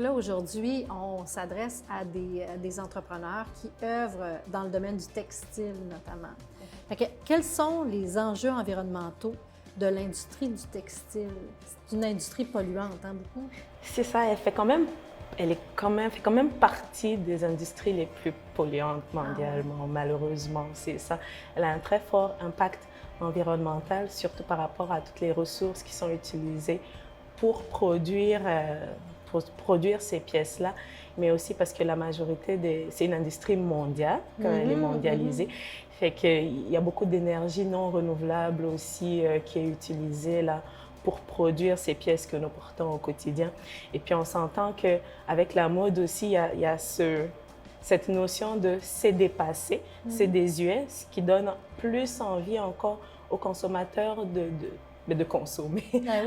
là, aujourd'hui, on s'adresse à des entrepreneurs qui œuvrent dans le domaine du textile notamment. Fait que, quels sont les enjeux environnementaux de l'industrie du textile? C'est une industrie polluante, hein, beaucoup? C'est ça, fait quand même partie des industries les plus polluantes mondialement, malheureusement, c'est ça. Elle a un très fort impact environnemental, surtout par rapport à toutes les ressources qui sont utilisées pour produire ces pièces-là, mais aussi parce que la majorité c'est une industrie mondiale, quand elle est mondialisée, fait qu'il y a beaucoup d'énergie non renouvelable aussi qui est utilisée là pour produire ces pièces que nous portons au quotidien. Et puis on s'entend qu'avec la mode aussi, il y a cette notion de c'est dépassé, c'est désuet, ce qui donne plus envie encore aux consommateurs de consommer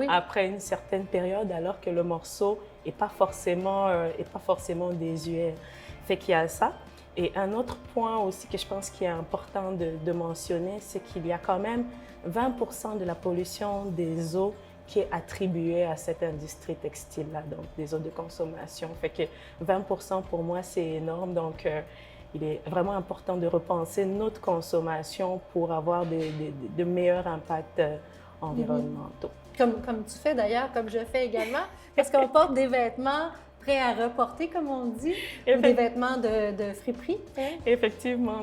après une certaine période, alors que le morceau n'est pas forcément désuet. Fait qu'il y a ça. Et un autre point aussi que je pense qu'il est important de mentionner, c'est qu'il y a quand même 20% de la pollution des eaux qui est attribuée à cette industrie textile-là, donc des eaux de consommation. Fait que 20% pour moi, c'est énorme. Donc, il est vraiment important de repenser notre consommation pour avoir de meilleurs impacts environnementaux. Comme tu fais d'ailleurs, comme je fais également, parce qu'on porte des vêtements prêts à reporter, comme on dit, ou des vêtements de friperie. Hein? Effectivement,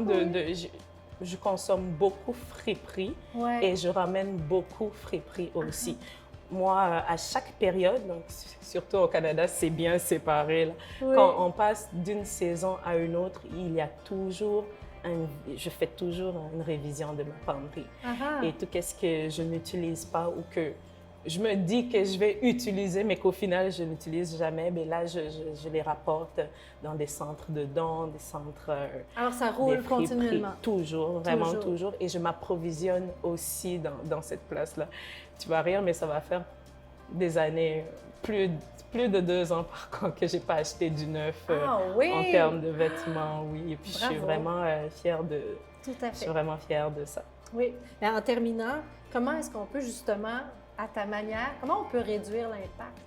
je consomme beaucoup friperie et je ramène beaucoup friperie aussi. Moi, à chaque période, donc surtout au Canada, c'est bien séparé. Là. Quand on passe d'une saison à une autre, il y a toujours je fais toujours une révision de ma penderie. Et tout ce que je n'utilise pas ou que je me dis que je vais utiliser, mais qu'au final, je n'utilise jamais, mais là, je les rapporte dans des centres de dons, des centres... Alors, ça roule continuellement? Toujours, vraiment toujours. Et je m'approvisionne aussi dans cette place-là. Tu vas rire, mais ça va faire des années, plus de 2 ans par contre, que je n'ai pas acheté du neuf en termes de vêtements, oui. Et puis, je suis vraiment fière de... Tout à fait. Je suis vraiment fière de ça. Oui. Mais en terminant, comment est-ce qu'on peut justement, à ta manière, comment on peut réduire l'impact?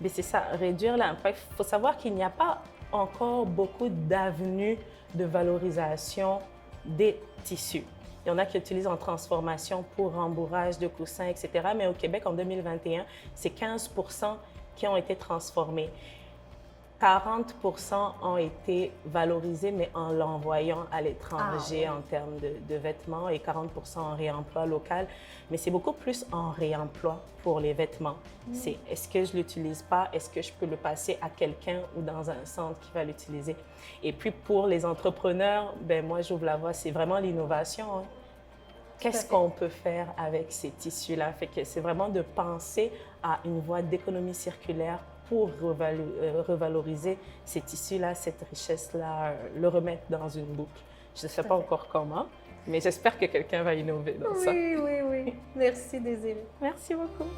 Mais c'est ça, réduire l'impact. Il faut savoir qu'il n'y a pas encore beaucoup d'avenues de valorisation des tissus. Il y en a qui utilisent en transformation pour rembourrage de coussins, etc. Mais au Québec, en 2021, c'est 15% qui ont été transformés. 40% ont été valorisés, mais en l'envoyant à l'étranger en termes de vêtements et 40% en réemploi local. Mais c'est beaucoup plus en réemploi pour les vêtements. C'est est-ce que je ne l'utilise pas? Est-ce que je peux le passer à quelqu'un ou dans un centre qui va l'utiliser? Et puis pour les entrepreneurs, ben moi j'ouvre la voie, c'est vraiment l'innovation. Hein. Qu'est-ce qu'on peut faire avec ces tissus-là? Fait que c'est vraiment de penser à une voie d'économie circulaire pour revaloriser ces tissus-là, cette richesse-là, le remettre dans une boucle. Je ne sais pas encore comment, mais j'espère que quelqu'un va innover dans ça. Oui. Merci, Désirée. Merci beaucoup.